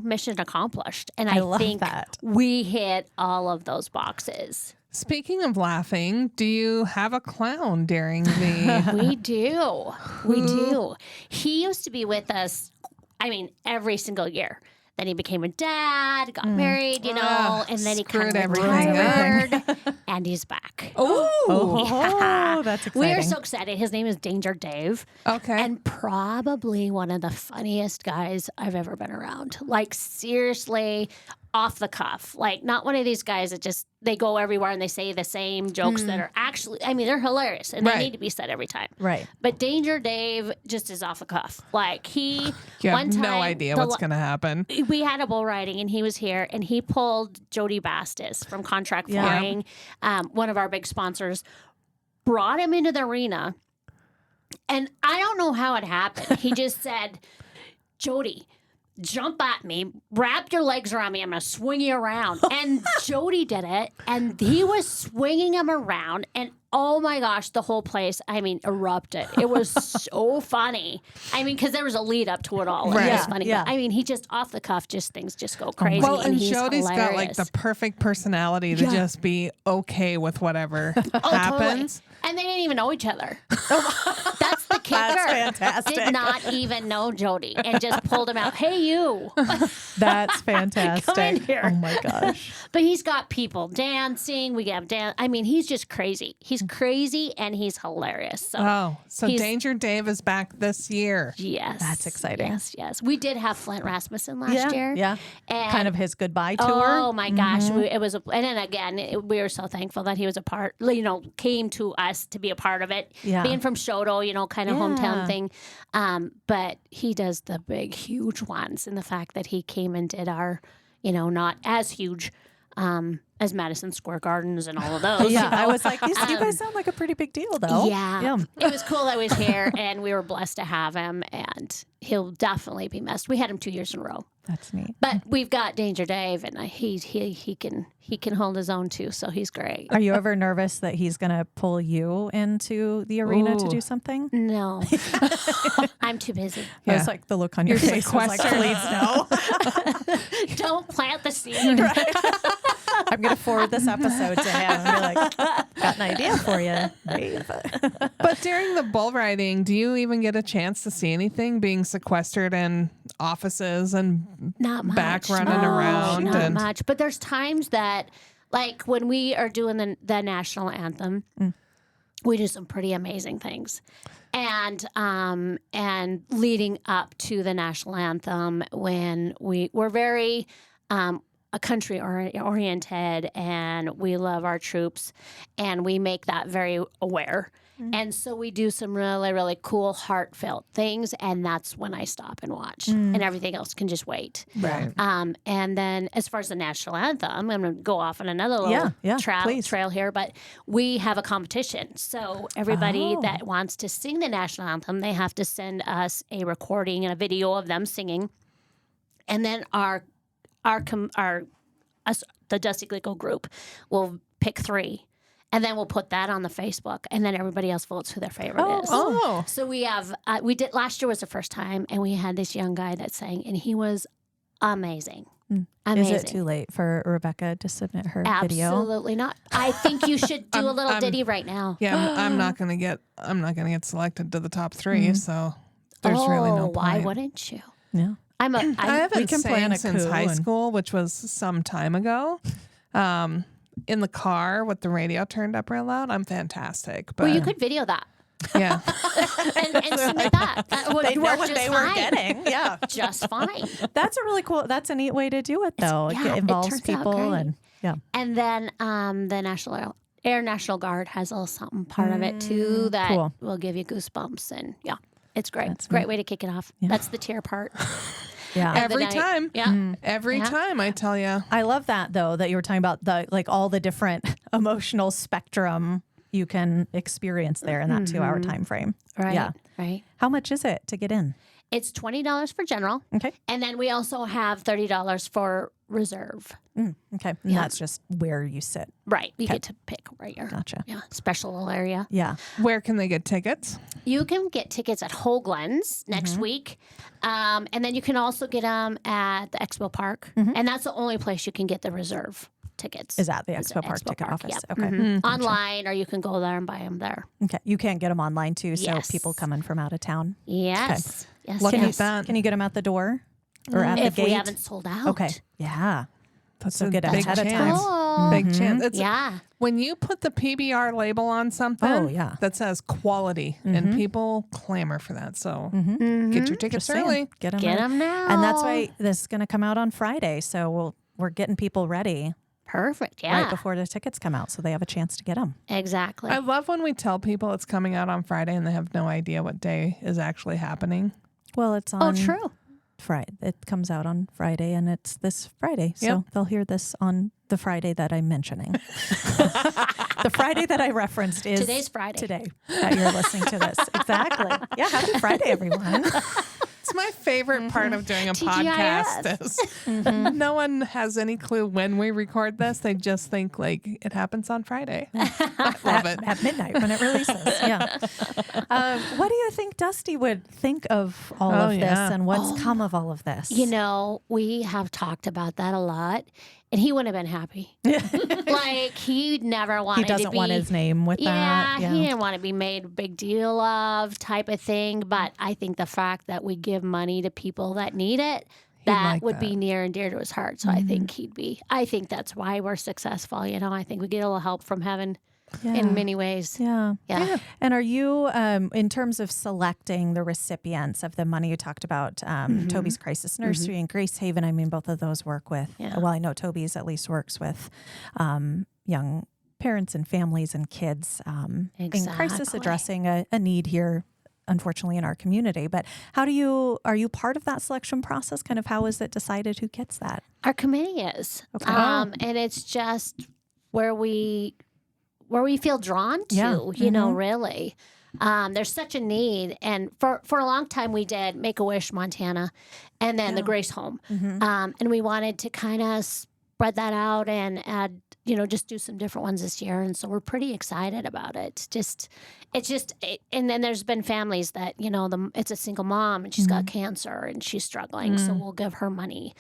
mission accomplished. And I love think that. we hit all of those boxes. Speaking of laughing, do you have a clown during the... We do. We do. He used to be with us, every single year. Then he became a dad, got married, and then he kind Screwed of everything retired, and he's back. Oh, that's exciting. We are so excited. His name is Danger Dave. Okay. And probably one of the funniest guys I've ever been around. Like, seriously, off the cuff. Like, not one of these guys that just, they go everywhere and they say the same jokes that are actually, I mean, they're hilarious and they need to be said every time. Right. But Danger Dave just is off the cuff. Like, You have no idea what's going to happen. We had a bull riding and he was here and he pulled Jody Bastis from Contract Flying, one of our big sponsors, brought him into the arena. And I don't know how it happened. He just said, Jody, jump at me, wrap your legs around me, I'm going to swing you around. And Jody did it, and he was swinging him around, and oh my gosh, the whole place, I mean, erupted. It was so funny. I mean, because there was a lead up to it all. Right. It was funny. Yeah. But, I mean, he just off the cuff, just things just go crazy. Well, and he's Jody's hilarious. got like the perfect personality to just be okay with whatever Totally. happens. And they didn't even know each other. That's the kicker. That's fantastic. Did not even know Jody and just pulled him out. Hey, you. That's fantastic. Come in here. Oh my gosh. But he's got people dancing. We have dance. I mean, he's just crazy. He's crazy and he's hilarious. So he's- Danger Dave is back this year. yes, That's exciting. Yes. We did have Flint Rasmussen last year. Yeah. And Kind of his goodbye tour. Oh my gosh, it was, and then again, we were so thankful that he was a part. Came to us to be a part of it. Yeah. Being from Shoto, kind of Yeah. hometown thing. But he does the big, huge ones, and the fact that he came and did our, not as huge as Madison Square Gardens and all of those. Yeah, I was like, you guys sound like a pretty big deal, though. Yeah. It was cool that he was here, and we were blessed to have him, and he'll definitely be missed. We had him 2 years in a row. That's neat. But we've got Danger Dave, and he can hold his own too, so he's great. Are you ever nervous that he's going to pull you into the arena to Ooh. do something? No, I'm too busy. Yeah. It's like the look on your You're face. was like, sequestered. please no. Don't plant the seed. I'm going to forward this episode to him and be like, got an idea for you, Dave. But during the bull riding, do you even get a chance to see anything being sequestered in offices and Not much. back running No, around? Not and much. But there's times that, like when we are doing the national anthem, we do some pretty amazing things. And leading up to the national anthem, when we're very a country oriented, and we love our troops, and we make that very aware. And so we do some really, really cool, heartfelt things, and that's when I stop and watch, and everything else can just wait. Right. And then as far as the national anthem, I'm going to go off on another little please. trail here, but we have a competition. So everybody that wants to sing the national anthem, they have to send us a recording and a video of them singing, and then the Dusty Gliko group will pick 3. And then we'll put that on the Facebook, and then everybody else votes who their favorite is. Oh. So we have, last year was the first time, and we had this young guy that sang, and he was amazing. Amazing. Is it too late for Rebecca to submit her video? Absolutely not. I think you should do a little ditty right now. Yeah, I'm not gonna get selected to the top 3, so there's really no point. Why wouldn't you? Yeah. I haven't can plan sang a since coup high and- school, which was some time ago. In the car with the radio turned up real loud, I'm fantastic. But Well, you could video that yeah, and submit that. That would They know work what just they were fine. getting. Yeah. Just fine. That's a really cool, that's a neat way to do it, though. yeah, It it involves turns out people great. and, yeah. And then the Air National Guard has a little something part of it too that Cool. will give you goosebumps, and yeah, it's great. That's Great neat. way to kick it off. That's the tear part. Yeah. every night. time. Yeah. Every Yeah. time, I tell you. I love that, though, that you were talking about all the different emotional spectrum you can experience there in that 2-hour time frame. Right. Yeah. Right. How much is it to get in? It's $20 for general. Okay. And then we also have $30 for reserve. Okay. And that's just where you sit. Right. You get to pick right here. Gotcha. Yeah. Special little area. Yeah. Where can they get tickets? You can get tickets at Hoglunds next week. And then you can also get them at the ExpoPark. And that's the only place you can get the reserve tickets. Is at the Is ExpoPark ticket ExpoPark, office. yep. Okay. Online, or you can go there and buy them there. Okay. You can't get them online, too, so Yes. people coming from out of town. Yes. Yes. Look yes. at that. Can you get them at the door or at If the gate? we haven't sold out. Okay. Yeah. That's So a get big ahead of chance. time. Oh. Big chance. It's, Yeah. When you put the PBR label on something Oh, yeah. that says quality, and people clamor for that. So get your tickets Just saying, early. Get them. Get them now. And that's why this is going to come out on Friday. So we'll we're getting people ready Perfect. Yeah. right before the tickets come out so they have a chance to get them. Exactly. I love when we tell people it's coming out on Friday and they have no idea what day is actually happening. Well, it's on true. Friday. It comes out on Friday, and it's this Friday. So Yep. they'll hear this on the Friday that I'm mentioning. The Friday that I referenced is Today's Friday. Today that you're listening to this. Exactly. Yeah. Happy Friday, everyone. It's my favorite part of doing a TGIF. podcast is no one has any clue when we record this. They just think like it happens on Friday. I love it. At midnight when it releases. Yeah. What do you think Dusty would think of all of this and what's come of all of this? You know, we have talked about that a lot, and he wouldn't have been happy. Like, he never wanted to be... He doesn't want his name with that. Yeah, he didn't want to be made a big deal of type of thing. But I think the fact that we give money to people that need it, that like would that. be near and dear to his heart. So I think I think that's why we're successful. You know, I think we get a little help from heaven in many ways. Yeah. Yeah. And are you, in terms of selecting the recipients of the money you talked about, Toby's Crisis Nursery and Grace Haven, I mean, both of those work with, well, I know Toby's at least works with young parents and families and kids in crisis, Exactly. addressing a need here, unfortunately, in our community. But are you part of that selection process? Kind of how is it decided who gets that? Our committee is. Okay. And it's just where we feel drawn to, Yeah. you know, really. There's such a need. And for a long time, we did Make-A-Wish, Montana, and then the Grace Home. And we wanted to kind of spread that out and add, you know, just do some different ones this year. And so we're pretty excited about it. And then there's been families that, you know, it's a single mom and she's got cancer and she's struggling. So we'll give her money.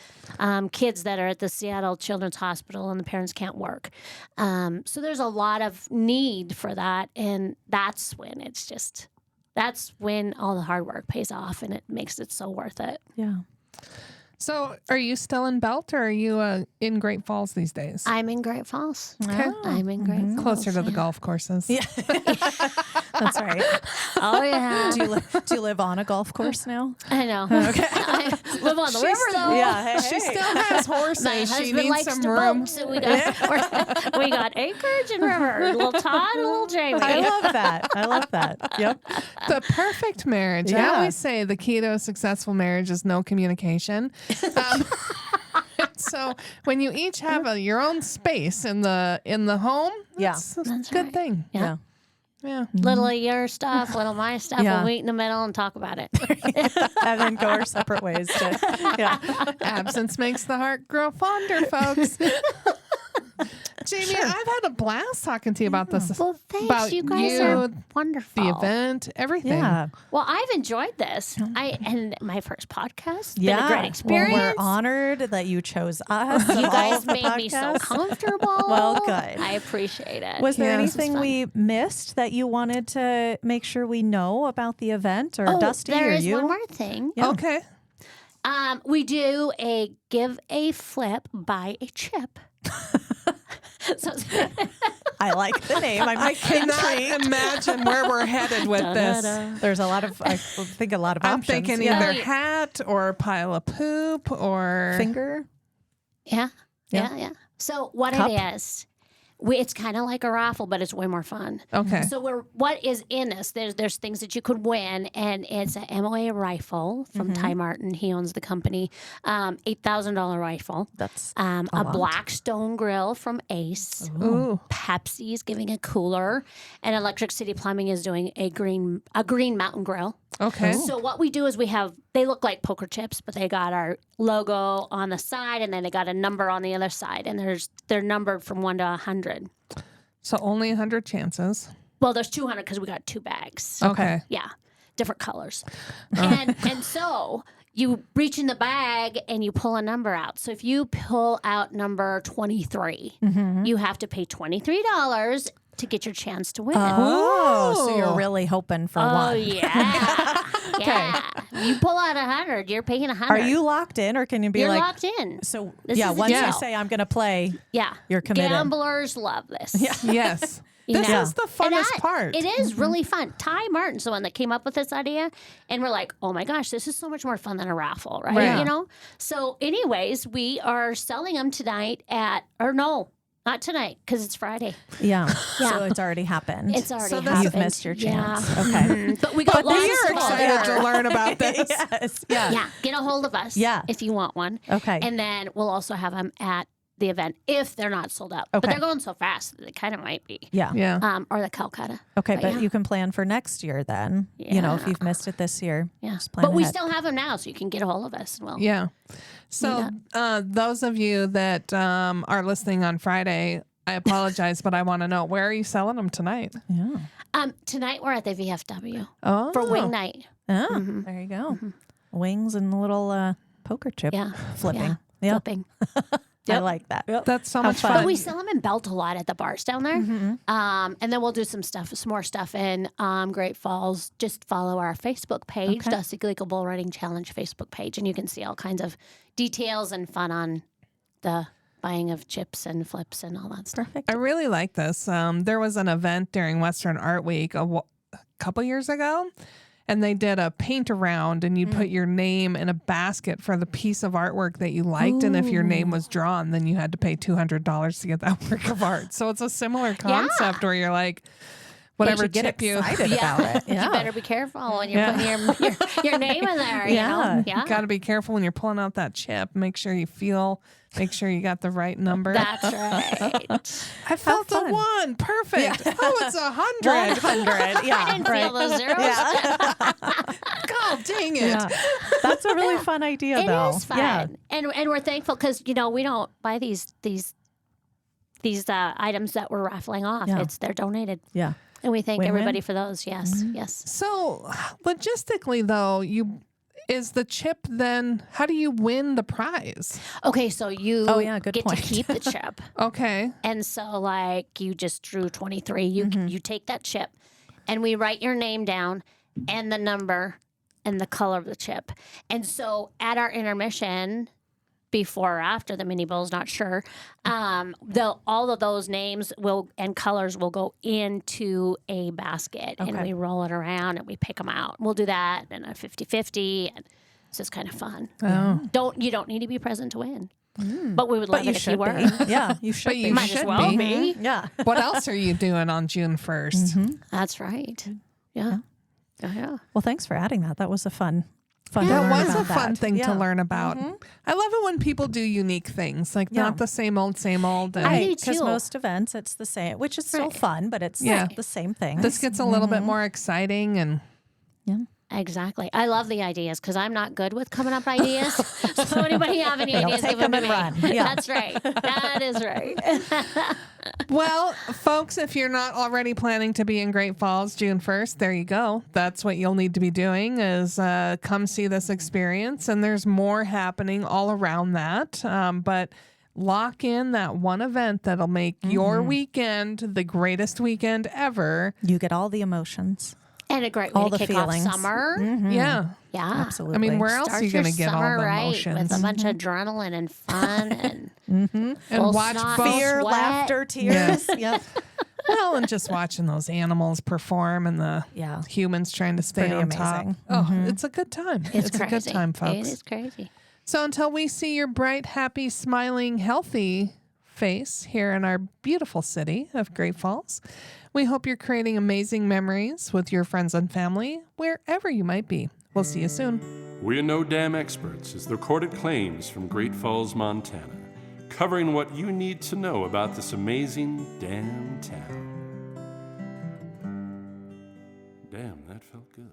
Kids that are at the Seattle Children's Hospital and the parents can't work. So there's a lot of need for that. And that's when all the hard work pays off and it makes it so worth it. Yeah. So are you still in Belt or are you in Great Falls these days? I'm in Great Falls. Okay. I'm in Great Falls. Closer to the golf courses. Yeah. That's right. Oh, yeah. Do you live on a golf course now? I know. Okay. I live on the river, though. Yeah. She still has horses. My She husband needs likes some to room. boat, so we got acreage and river. A little Todd and a little Jamie. I love that. Yep. The perfect marriage. Yeah. I always say the key to a successful marriage is no communication. So when you each have your own space in the home, that's a good right. thing. Yeah. Yeah. Little of your stuff, little of my stuff. Yeah. We'll meet in the middle and talk about it. And then go our separate ways. Absence makes the heart grow fonder, folks. Jamie, I've had a blast talking to you about this. Well, thanks. About You guys you, are wonderful. the event, everything. Yeah. Well, I've enjoyed this. And my first podcast. Yeah. Been a great experience. Well, we're honored that you chose us. You guys made me so comfortable. Well, good. I appreciate it. Was there Yeah, this was anything fun. we missed that you wanted to make sure we know about the event, or Dusty, there or is you? one more thing. Yeah. Okay. We do a give a flip, buy a chip. So I like the name. I Cannot imagine where we're headed with this. There's a lot of, I think, a lot of I'm options. thinking Yeah. either hat or pile of poop or Finger. Yeah. So what Cup? it is, it's kind of like a raffle, but it's way more fun. Okay. So what is in this? There's things that you could win, and it's a MOA rifle from Ty Martin. He owns the company. $8,000 rifle. That's a lot. Blackstone grill from Ace. Ooh. Pepsi's giving a cooler, and Electric City Plumbing is doing a green Mountain Grill. Okay. So what we do is they look like poker chips, but they got our logo on the side, and then they got a number on the other side, and they're numbered from 1 to 100. So only 100 chances. Well, there's 200 because we got 2 bags. Okay. Yeah, different colors. And so you reach in the bag and you pull a number out. So if you pull out number 23, you have to pay $23 to get your chance to win. so you're really hoping for Oh, one. yeah. Yeah. You pull out 100, you're paying 100. Are you locked in, or can you be You're like? locked in. So This yeah, is the once you deal. say I'm going to play, Yeah. You're committed. Gamblers love this. Yeah. Yes. This know? is the And funnest part. It is really fun. Ty Martin's the one that came up with this idea, and we're like, oh my gosh, this is so much more fun than a raffle, right? Right. You know. So, anyways, we are selling them tonight not tonight because it's Friday. Yeah. Yeah. So it's already happened. It's already so happened. You've missed your chance. Yeah. Okay. Mhm. But we got We lots are of excited other- to learn about this. Yes. Yeah. Yeah, get a hold of us. Yeah. If you want one. Okay. And then we'll also have them at the event if they're not sold out. But Okay. they're going so fast that they kind of might be. Yeah. Yeah. Or the Calcutta. Okay, but yeah. you can plan for next year then. You know, if Yeah. you've missed it this year. Yeah. Just plan But we ahead. still have them now, so you can get a hold of us. Well, Yeah. So those of you that are listening on Friday, I apologize, but I want to know, where are you selling them tonight? Yeah. Tonight we're at the VFW Oh. for wing night. Oh, there you go. Wings and a little poker chip Yeah. flipping. Yeah. Yeah. Flipping. I like that. That's so How much fun. fun. But we sell them in Belt a lot at the bars down there. And then we'll do some more stuff in Great Falls. Just follow our Facebook page, Dusty Gliko Bull Riding Challenge Facebook page, and you can see all kinds of details and fun on the buying of chips and flips and all that stuff. Perfect. I really like this. There was an event during Western Art Week a couple years ago, and they did a paint around, and you'd put your name in a basket for the piece of artwork that you liked. And if your name was drawn, then you had to pay $200 to get that work of art. So it's a similar concept where you're like, whatever get chip you excited about it. Yeah. You better be careful when you're putting your name in there. You know? Yeah. got to be careful when you're pulling out that chip. Make sure you got the right number. That's right. I felt a fun. 1. Perfect. Oh, it's 100. 100. Yeah. I didn't feel those zeros. God dang it. Yeah. That's a really fun idea, It though. is fun, Yeah. and we're thankful because we don't buy these items that we're raffling off. Yeah. They're donated, Yeah. and we thank Win-win. everybody for those. Yes, yes. So, logistically, though, is the chip then, how do you win the prize? Okay, so you good get point. to keep the chip, Okay. and so like you just drew 23. You take that chip, and we write your name down and the number and the color of the chip, and so at our intermission. Before or after the mini bowls, not sure. All of those names and colors will go into a basket, and we roll it around and we pick them out. We'll do that in a 50-50, and it's just kind of fun. Oh. You don't need to be present to win, but we would love it if you were. Yeah, you should But be. you Might as should well be. be. Yeah. What else are you doing on June 1st? That's right. Yeah. Yeah. Well, thanks for adding that. That was a fun to That learn was a about fun that. thing Yeah. to learn about. I love it when people do unique things, like Yeah. not the same old, same old. And I do Because too. most events, it's the same, which is still Right. fun, but it's Yeah. the same thing. this gets a little bit more exciting. And Exactly. I love the ideas because I'm not good with coming up ideas. So anybody have any ideas? take give them them to and me. run. Yeah. That's right. That is right. well, folks, if you're not already planning to be in Great Falls June 1st, there you go. That's what you'll need to be doing is come see this experience. And there's more happening all around that. But lock in that one event that'll make your weekend the greatest weekend ever. You get all the emotions. And a great way All to the kick off feelings. summer. Yeah. Yeah. Absolutely. I mean, where else Start are you your going to get all summer the right emotions? with a bunch of adrenaline and fun and And full watch snot, both. Fear, sweat. laughter, tears. Yep. Well, and just watching those animals perform and the Yeah. humans trying to stay pretty on top. amazing. Oh, it's a good time. It's a good crazy. time, It folks. is crazy. So until we see your bright, happy, smiling, healthy face here in our beautiful city of Great Falls, we hope you're creating amazing memories with your friends and family, wherever you might be. We'll see you soon. We're No Dam Experts is the recorded claims from Great Falls, Montana, covering what you need to know about this amazing damn town. Damn, that felt good.